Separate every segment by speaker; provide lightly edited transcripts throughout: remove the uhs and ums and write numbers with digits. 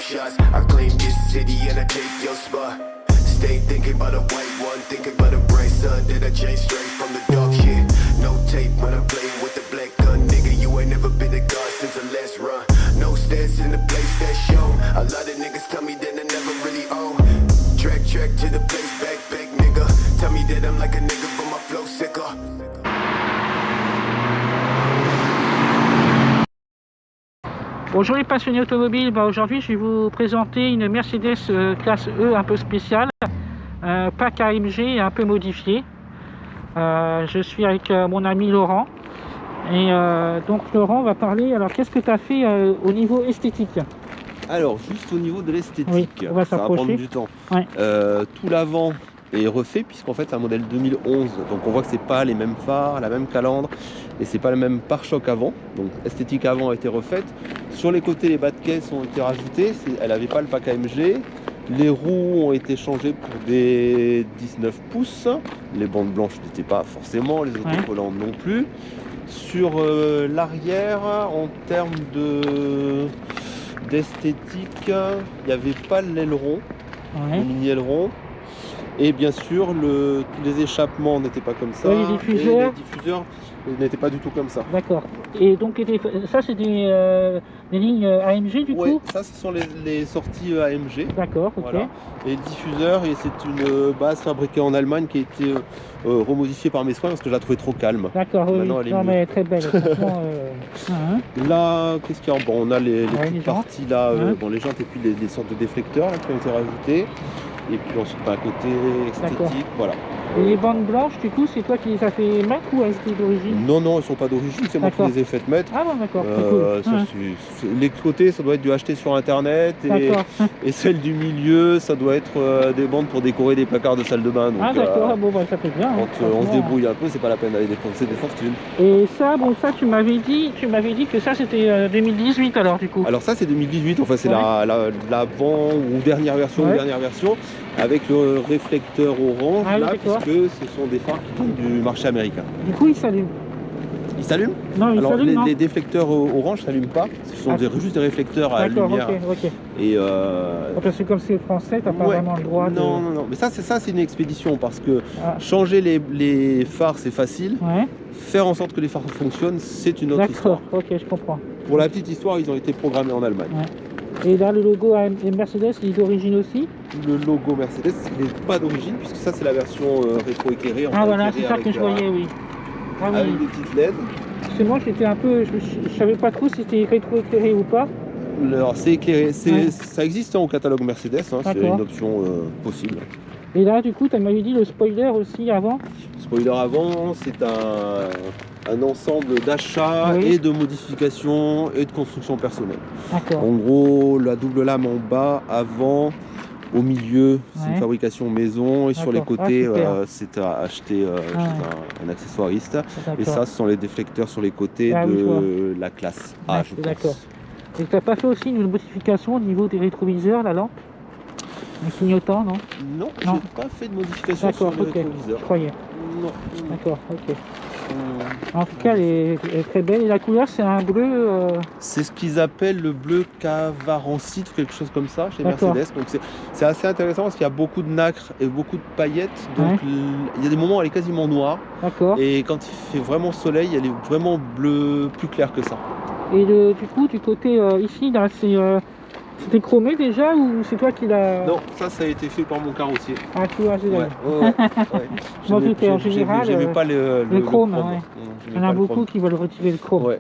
Speaker 1: shots. I claim this city and I take your spot. Stay thinking about a white one, thinking about a bright sun. That I changed straight from the dark shit. No tape when I'm playing with the black gun. Nigga, you ain't never been a god since the last run. No stats in the place that show. A lot of niggas tell me that I never really own. Track to the place, back, nigga. Tell me that I'm like a nigga, but my flow sicker.
Speaker 2: Bonjour les passionnés automobiles, aujourd'hui je vais vous présenter une Mercedes classe E un peu spéciale, pack AMG un peu modifié. Je suis avec mon ami Laurent et donc Laurent va parler, alors qu'est-ce que tu as fait au niveau esthétique?
Speaker 3: Alors juste au niveau de l'esthétique,
Speaker 2: oui, on va
Speaker 3: ça va prendre du temps.
Speaker 2: Ouais.
Speaker 3: Tout l'avant est refait puisqu'en fait c'est un modèle 2011, donc on voit que c'est pas les mêmes phares, la même calandre et c'est pas le même pare-choc avant, donc l'esthétique avant a été refaite. Sur les côtés, les bas de caisse ont été rajoutés, elle n'avait pas le pack AMG. Les roues ont été changées pour des 19 pouces, les bandes blanches n'étaient pas forcément, les autocollants non plus. Sur l'arrière, en termes d'esthétique, il n'y avait pas l'aileron, le mini-aileron. Et bien sûr, les échappements n'étaient pas comme ça.
Speaker 2: Les diffuseurs
Speaker 3: n'étaient pas du tout comme ça.
Speaker 2: D'accord. Et donc, ça, c'est des lignes AMG du coup?
Speaker 3: Ça, ce sont les sorties AMG.
Speaker 2: D'accord, ok. Voilà.
Speaker 3: Et le diffuseur, c'est une base fabriquée en Allemagne qui a été remodifiée par mes soins parce que je la trouvais trop calme.
Speaker 2: D'accord, oui. Non, mais elle est très belle.
Speaker 3: Là, qu'est-ce qu'il y a? Bon, on a les petites parties là, bon, les jantes et puis les sortes de déflecteurs là, qui ont été rajoutées. Et puis ensuite un côté esthétique, voilà.
Speaker 2: Et les bandes blanches, du coup, c'est toi qui les as fait mettre ou elles étaient d'origine?
Speaker 3: Non, elles ne sont pas d'origine, c'est moi qui les ai faites mettre.
Speaker 2: Ah bon, d'accord.
Speaker 3: Les côtés, ça doit être du acheté sur internet et celle du milieu, ça doit être des bandes pour décorer des placards de salle de bain. Donc,
Speaker 2: d'accord, bon, ça fait bien.
Speaker 3: Quand on se débrouille un peu, c'est pas la peine d'aller dépenser des fortunes.
Speaker 2: Et ça, ça tu m'avais dit que ça c'était 2018 alors du coup.
Speaker 3: Alors ça c'est 2018, enfin c'est l'avant ou dernière version avec le réflecteur orange puisque ce sont des phares qui viennent du marché américain.
Speaker 2: Du coup ils s'allument.
Speaker 3: Ils s'allument?
Speaker 2: Non, ils s'allument.
Speaker 3: Les déflecteurs orange ne s'allument pas, ce sont juste des réflecteurs à lumière.
Speaker 2: Ok.
Speaker 3: Et
Speaker 2: parce que comme c'est français, t'as pas vraiment le droit de...
Speaker 3: Non, mais ça c'est une expédition parce que changer les phares c'est facile. Faire en sorte que les phares fonctionnent, c'est une autre histoire.
Speaker 2: D'accord, ok, je comprends.
Speaker 3: Pour la petite histoire, ils ont été programmés en Allemagne.
Speaker 2: Et là, le logo Mercedes, il est d'origine aussi?
Speaker 3: Le logo Mercedes, il n'est pas d'origine, puisque ça, c'est la version rétro-éclairée.
Speaker 2: Voilà, c'est ça que je voyais, oui.
Speaker 3: Avec des petites LED.
Speaker 2: Parce que moi, j'étais un peu... Je savais pas trop si c'était rétro-éclairé ou pas.
Speaker 3: Alors, c'est éclairé. Ça existe au catalogue Mercedes, c'est une option possible.
Speaker 2: Et là, du coup, tu m'avais dit le spoiler aussi avant?
Speaker 3: Le spoiler avant, c'est un ensemble d'achats et de modifications et de construction personnelle. En gros, la double lame en bas, avant, au milieu, c'est une fabrication maison et sur les côtés, c'est à acheter chez un accessoiriste. Et ça, ce sont les déflecteurs sur les côtés de la classe A, je pense.
Speaker 2: D'accord. Et tu n'as pas fait aussi une modification au niveau des rétroviseurs, la lampe? Un clignotant, non?
Speaker 3: Non, j'ai pas fait de modification sur le rétroviseur.
Speaker 2: Je croyais.
Speaker 3: Non.
Speaker 2: D'accord, ok. En tout cas, elle est très belle. Et la couleur, c'est un bleu...
Speaker 3: C'est ce qu'ils appellent le bleu cavarancite ou quelque chose comme ça chez Mercedes. Donc c'est assez intéressant parce qu'il y a beaucoup de nacre et beaucoup de paillettes. Donc il y a des moments où elle est quasiment noire. Et quand il fait vraiment soleil, elle est vraiment bleu plus claire que ça. Et
Speaker 2: du coup, du côté ici, là, c'était chromé déjà ou c'est toi qui l'as...
Speaker 3: Non, ça a été fait par mon carrossier.
Speaker 2: Ah, tu vois, je m'en doutais, en général,
Speaker 3: j'aimais pas le
Speaker 2: chrome. Il y en a beaucoup qui veulent retirer le chrome.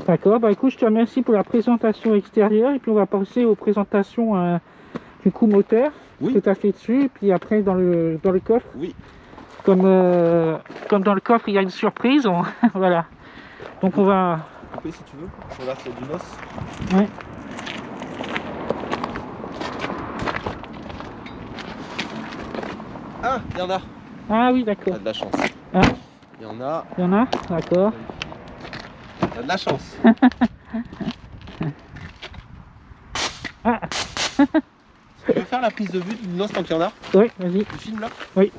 Speaker 2: D'accord, écoute, je te remercie pour la présentation extérieure et puis on va passer aux présentations du coup moteur, ce que tu as fait dessus, et puis après dans le coffre. Comme dans le coffre, il y a une surprise, voilà. Donc on va...
Speaker 3: Couper si tu veux, là c'est du noce. Ah, il y en a.
Speaker 2: Ah oui, d'accord.
Speaker 3: T'as de la chance. Il y en a.
Speaker 2: Il y en a, d'accord.
Speaker 3: T'as de la chance. Tu veux faire la prise de vue d'une noce tant qu'il y en a?
Speaker 2: Oui, vas-y.
Speaker 3: Tu filmes là?
Speaker 2: Oui.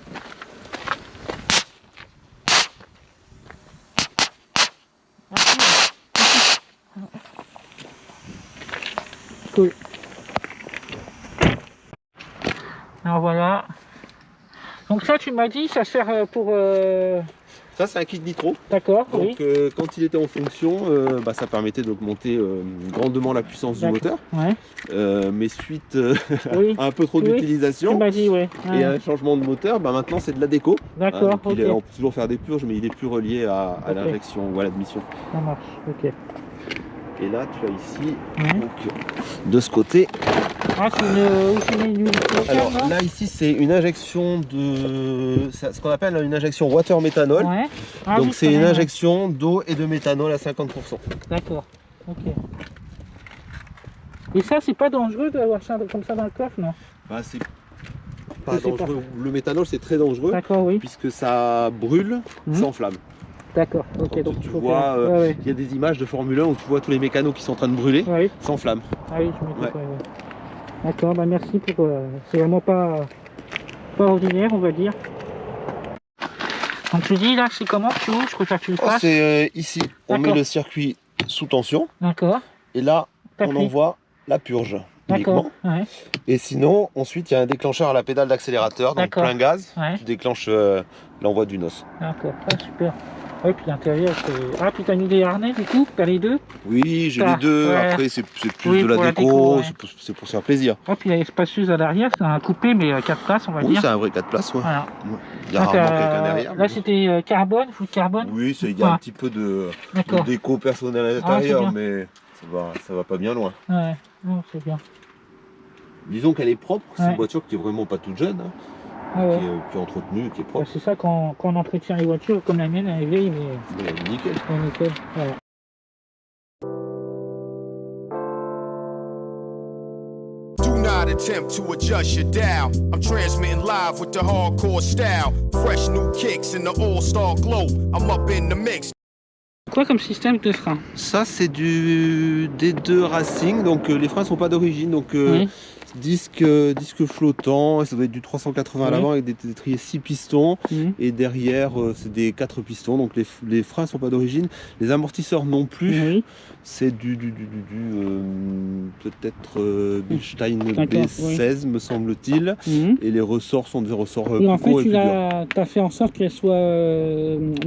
Speaker 2: Cool. Donc ça, tu m'as dit, ça sert pour...
Speaker 3: Ça, c'est un kit nitro.
Speaker 2: D'accord,
Speaker 3: Donc,
Speaker 2: oui.
Speaker 3: quand il était en fonction, ça permettait d'augmenter grandement la puissance du moteur.
Speaker 2: Ouais.
Speaker 3: Mais suite
Speaker 2: Oui.
Speaker 3: à un peu trop
Speaker 2: Oui.
Speaker 3: d'utilisation
Speaker 2: Tu m'as dit, ouais.
Speaker 3: et un changement de moteur, maintenant c'est de la déco.
Speaker 2: D'accord,
Speaker 3: Donc,
Speaker 2: ok.
Speaker 3: on peut toujours faire des purges, mais il est plus relié à
Speaker 2: Ok.
Speaker 3: l'injection ou à l'admission.
Speaker 2: Ça marche, ok.
Speaker 3: Et là, tu as ici,
Speaker 2: Ouais.
Speaker 3: donc, de ce côté.
Speaker 2: Ah, c'est une huile
Speaker 3: Alors
Speaker 2: locale,
Speaker 3: là, ici, c'est une injection de. C'est ce qu'on appelle une injection water méthanol.
Speaker 2: Ouais. Ah,
Speaker 3: Donc
Speaker 2: oui,
Speaker 3: c'est
Speaker 2: quand
Speaker 3: une
Speaker 2: même, ouais.
Speaker 3: injection d'eau et de méthanol à 50%.
Speaker 2: D'accord, ok. Et ça, c'est pas dangereux d'avoir ça comme ça dans le coffre, non?
Speaker 3: C'est pas
Speaker 2: Je sais pas.
Speaker 3: dangereux. Le méthanol, c'est très dangereux
Speaker 2: D'accord, oui.
Speaker 3: puisque ça brûle,
Speaker 2: Mhm.
Speaker 3: s'enflamme.
Speaker 2: D'accord, ok.
Speaker 3: Quand
Speaker 2: Donc
Speaker 3: tu
Speaker 2: il faut
Speaker 3: vois,
Speaker 2: faire- ouais,
Speaker 3: il y a des images de Formule 1 où tu vois tous les mécanos qui sont en train de brûler,
Speaker 2: ouais. Ouais.
Speaker 3: s'enflamment.
Speaker 2: Ah oui, je me dis
Speaker 3: Ouais.
Speaker 2: ouais. D'accord, bah merci pour... c'est vraiment pas ordinaire, on va dire. Donc tu dis là, c'est comment tu ouvres? Je préfère que tu le fasses.
Speaker 3: C'est ici, on met
Speaker 2: D'accord.
Speaker 3: le circuit sous tension
Speaker 2: D'accord,
Speaker 3: et là, on
Speaker 2: T'appuies.
Speaker 3: envoie la purge
Speaker 2: d'accord,
Speaker 3: uniquement.
Speaker 2: ouais.
Speaker 3: Et sinon, ensuite, il y a un déclencheur à la pédale d'accélérateur, donc
Speaker 2: D'accord.
Speaker 3: plein gaz,
Speaker 2: Ouais.
Speaker 3: qui déclenche l'envoi du NOS.
Speaker 2: D'accord, ah, super. Ouais, puis l'intérieur, c'est... Ah, puis t'as mis des harnais du coup? T'as les deux?
Speaker 3: Oui, j'ai
Speaker 2: Ah,
Speaker 3: les deux.
Speaker 2: ouais.
Speaker 3: Après, c'est plus
Speaker 2: Oui,
Speaker 3: de la
Speaker 2: pour la
Speaker 3: déco,
Speaker 2: déco, ouais.
Speaker 3: c'est pour se faire plaisir.
Speaker 2: Ah, puis il y a l'espacieuse à l'arrière, c'est un coupé, mais 4 places, on va
Speaker 3: Oui,
Speaker 2: dire.
Speaker 3: c'est un vrai 4 places. Ouais.
Speaker 2: Voilà.
Speaker 3: Ouais. Il y a
Speaker 2: Donc,
Speaker 3: rarement quelqu'un derrière.
Speaker 2: là,
Speaker 3: mais-
Speaker 2: c'était carbone, full carbone?
Speaker 3: Oui, il y a
Speaker 2: Ouais.
Speaker 3: un petit peu de
Speaker 2: D'accord.
Speaker 3: déco personnelle à
Speaker 2: Ah,
Speaker 3: l'intérieur,
Speaker 2: c'est
Speaker 3: mais ça va pas bien loin.
Speaker 2: Ouais, non, c'est bien.
Speaker 3: Disons qu'elle est propre, c'est
Speaker 2: Ouais.
Speaker 3: une voiture qui est vraiment pas toute jeune, hein,
Speaker 2: Ah ouais.
Speaker 3: qui est entretenue, qui est
Speaker 2: Bah,
Speaker 3: propre.
Speaker 2: c'est ça quand on entretient les voitures, comme la mienne, elle est vieille, mais
Speaker 3: Mais elle est nickel.
Speaker 2: elle est nickel. Voilà.
Speaker 4: Do not attempt to adjust your dial. I'm transmitting live with the hardcore style. Fresh new kicks in the all-star glow. I'm up in the mix.
Speaker 2: Quoi comme système de frein?
Speaker 3: Ça, c'est du D2 Racing, donc les freins sont pas d'origine, donc
Speaker 2: Oui.
Speaker 3: disque flottant, et ça doit être du 380 à
Speaker 2: Oui.
Speaker 3: l'avant avec des étriers 6 pistons,
Speaker 2: Mhm.
Speaker 3: et derrière c'est des 4 pistons, donc les freins sont pas d'origine, les amortisseurs non plus,
Speaker 2: Oui.
Speaker 3: c'est peut-être Bilstein
Speaker 2: D'accord,
Speaker 3: B16 me semble-t-il,
Speaker 2: Mhm.
Speaker 3: et les ressorts sont des ressorts
Speaker 2: Oui, en
Speaker 3: plus gros
Speaker 2: fait,
Speaker 3: et plus durs.
Speaker 2: as fait en sorte qu'elle soit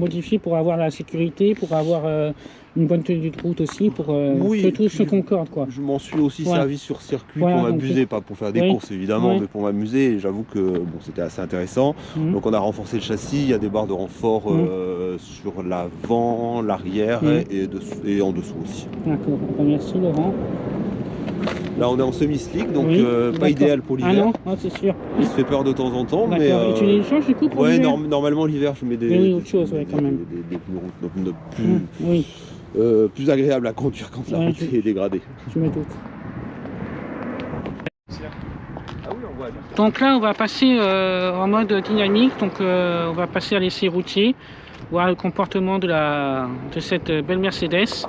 Speaker 2: modifiée pour avoir la sécurité, pour avoir une bonne tenue de route aussi, pour
Speaker 3: Oui,
Speaker 2: que tout
Speaker 3: puis-
Speaker 2: se concorde, quoi.
Speaker 3: Je m'en suis aussi
Speaker 2: Voilà.
Speaker 3: servi sur circuit
Speaker 2: Voilà,
Speaker 3: pour
Speaker 2: donc,
Speaker 3: m'amuser, pas pour faire des
Speaker 2: oui.
Speaker 3: courses évidemment,
Speaker 2: Oui.
Speaker 3: mais pour m'amuser. Et j'avoue que bon, c'était assez intéressant.
Speaker 2: Mhm.
Speaker 3: Donc on a renforcé le châssis, il y a des barres de renfort
Speaker 2: Mhm.
Speaker 3: sur l'avant, l'arrière
Speaker 2: Mhm.
Speaker 3: et en dessous aussi.
Speaker 2: D'accord, bah, merci Laurent.
Speaker 3: Là on est en semi-slick, donc
Speaker 2: Oui,
Speaker 3: pas
Speaker 2: d'accord.
Speaker 3: idéal pour
Speaker 2: Ah
Speaker 3: l'hiver.
Speaker 2: non, ah, c'est sûr.
Speaker 3: Il se fait peur de temps en temps, mais
Speaker 2: D'accord. Et tu les changes du coup pour
Speaker 3: ouais,
Speaker 2: l'hiver?
Speaker 3: normalement l'hiver je mets des,
Speaker 2: Mais oui, autre chose, ouais, quand même.
Speaker 3: des pneus route, donc,
Speaker 2: Oui,
Speaker 3: plus agréable à conduire quand la
Speaker 2: Ouais,
Speaker 3: route
Speaker 2: je-
Speaker 3: est dégradée.
Speaker 2: je me doute.
Speaker 3: Ah oui, on voit.
Speaker 2: Donc là, on va passer en mode dynamique. Donc, on va passer à l'essai routier, voir le comportement de cette belle Mercedes.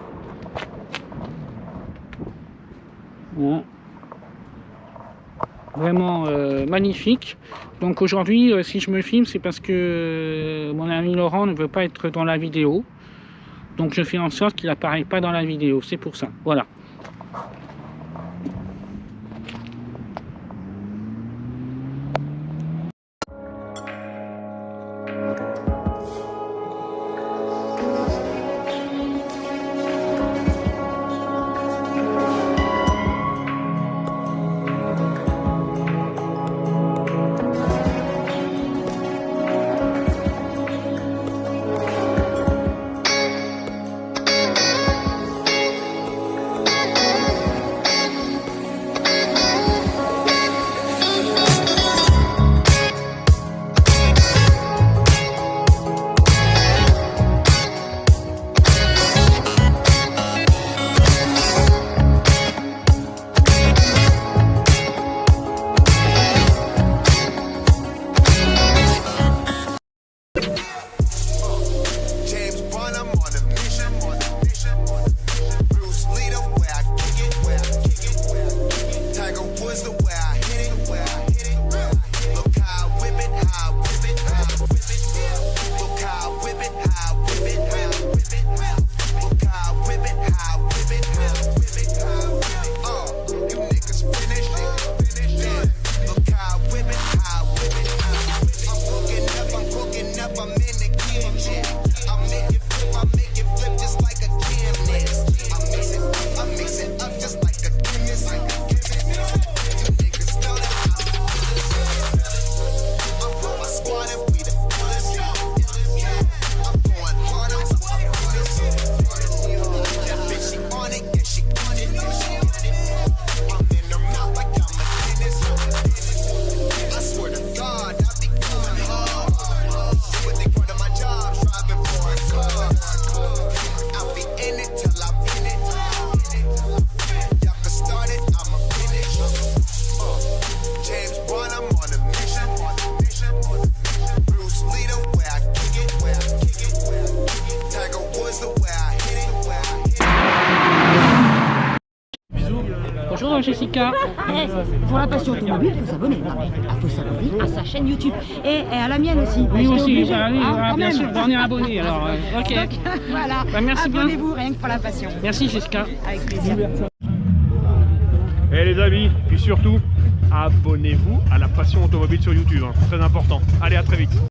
Speaker 2: Voilà. Vraiment magnifique. Donc aujourd'hui, si je me filme, c'est parce que mon ami Laurent ne veut pas être dans la vidéo. Donc je fais en sorte qu'il n'apparaît pas dans la vidéo. C'est pour ça. Voilà. bientôt, Jessica.
Speaker 5: Pour la passion automobile, il faut s'abonner. Il faut s'abonner à sa chaîne YouTube et à la mienne aussi.
Speaker 2: Oui,
Speaker 5: J'étais
Speaker 2: aussi,
Speaker 5: obligée,
Speaker 2: allez,
Speaker 5: quand
Speaker 2: bien
Speaker 5: même.
Speaker 2: sûr, on est abonné alors. Ok.
Speaker 5: Donc, voilà,
Speaker 2: Bah, merci bien.
Speaker 5: abonnez-vous rien que pour la passion.
Speaker 2: Merci Jessica.
Speaker 5: Avec plaisir.
Speaker 6: Et les amis, puis surtout, abonnez-vous à la passion automobile sur YouTube, hein. Très important. Allez, à très vite.